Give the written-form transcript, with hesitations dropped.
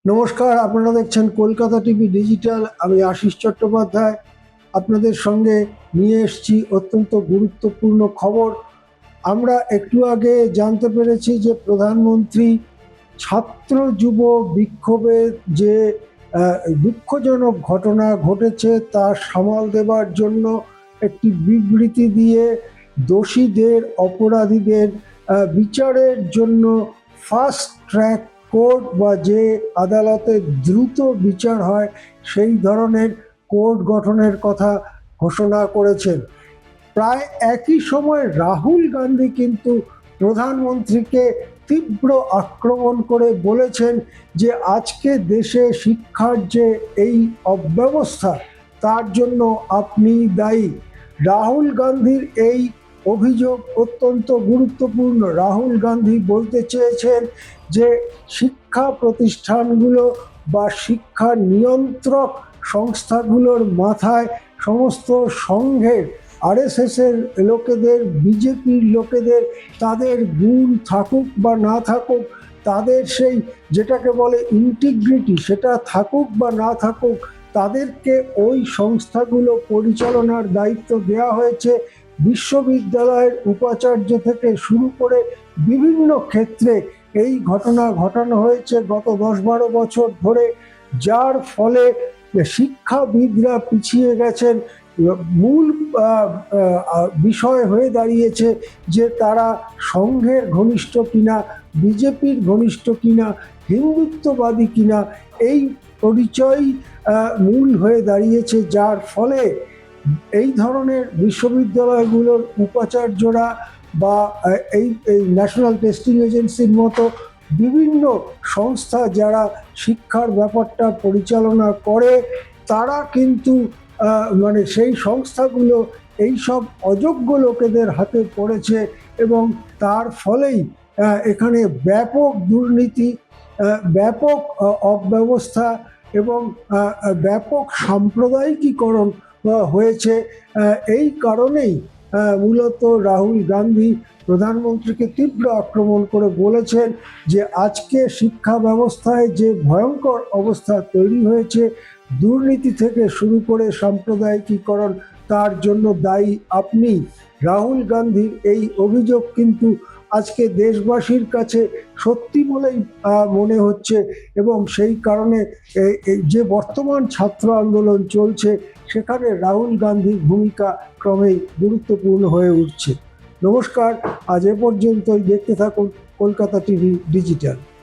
নমস্কার, আপনারা দেখছেন কলকাতা টিভি ডিজিটাল। আমি আশিস চট্টোপাধ্যায় আপনাদের সঙ্গে নিয়ে এসেছি অত্যন্ত গুরুত্বপূর্ণ খবর। আমরা একটু আগে জানতে পেরেছি যে প্রধানমন্ত্রী ছাত্র যুব বিক্ষোভের যে দুঃখজনক ঘটনা ঘটেছে তা সামাল দেবার জন্য একটি বিবৃতি দিয়ে দোষীদের, অপরাধীদের বিচারের জন্য ফাস্ট ট্র্যাক কোর্ট বা যে আদালতে দ্রুত বিচার হয় সেই ধরনের কোর্ট গঠনের কথা ঘোষণা করেছেন। প্রায় একই সময় রাহুল গান্ধী কিন্তু প্রধানমন্ত্রীকে তীব্র আক্রমণ করে বলেছেন যে আজকে দেশে শিক্ষার যে এই অব্যবস্থা তার জন্য আপনি দায়ী। রাহুল গান্ধীর এই অভিযোগ অত্যন্ত গুরুত্বপূর্ণ। রাহুল গান্ধী বলতে চেয়েছেন যে শিক্ষা প্রতিষ্ঠানগুলো বা শিক্ষা নিয়ন্ত্রক সংস্থাগুলোর মাথায় সমস্ত সংঘের, আরএসএস এর লোকেদের, বিজেপির লোকেদের, তাদের গুণ থাকুক বা না থাকুক, তাদের সেই যেটাকে বলে ইন্টিগ্রিটি সেটা থাকুক বা না থাকুক, তাদেরকে ওই সংস্থাগুলো পরিচালনার দায়িত্ব দেওয়া হয়েছে। বিশ্ববিদ্যালয়ের উপাচার্য থেকে শুরু করে বিভিন্ন ক্ষেত্রে এই ঘটনা ঘটানো হয়েছে গত 10-12 বছর ধরে, যার ফলে শিক্ষাবিদরা পিছিয়ে গেছেন। মূল বিষয় হয়ে দাঁড়িয়েছে যে তারা সংঘের ঘনিষ্ঠ কিনা, বিজেপির ঘনিষ্ঠ কিনা, হিন্দুত্ববাদী কিনা, এই পরিচয় মূল হয়ে দাঁড়িয়েছে, যার ফলে এই ধরনের বিশ্ববিদ্যালয়গুলোর উপাচার্যরা বা এই ন্যাশনাল টেস্টিং এজেন্সির মতো বিভিন্ন সংস্থা যারা শিক্ষার ব্যাপারটা পরিচালনা করে, তারা কিন্তু মানে সেই সংস্থাগুলো এই সব অযোগ্য লোকেদের হাতে পড়েছে এবং তার ফলেই এখানে ব্যাপক দুর্নীতি, ব্যাপক অব্যবস্থা এবং ব্যাপক সাম্প্রদায়িকীকরণ হয়েছে। এই কারণেই মূলত রাহুল গান্ধী প্রধানমন্ত্রীকে তীব্র আক্রমণ করে বলেছেন যে আজকে শিক্ষা ব্যবস্থায় যে ভয়ঙ্কর অবস্থা তৈরি হয়েছে, দুর্নীতি থেকে শুরু করে সাম্প্রদায়িকীকরণ, তার জন্য দায়ী আপনি। রাহুল গান্ধীর এই অভিযোগ কিন্তু আজকে দেশবাসীর কাছে সত্যি বলেই মনে হচ্ছে এবং সেই কারণে যে বর্তমান ছাত্র আন্দোলন চলছে সেখানে রাহুল গান্ধীর ভূমিকা ক্রমেই গুরুত্বপূর্ণ হয়ে উঠছে। নমস্কার, আজ এ পর্যন্তই। দেখতে থাকুন কলকাতা টিভি ডিজিটাল।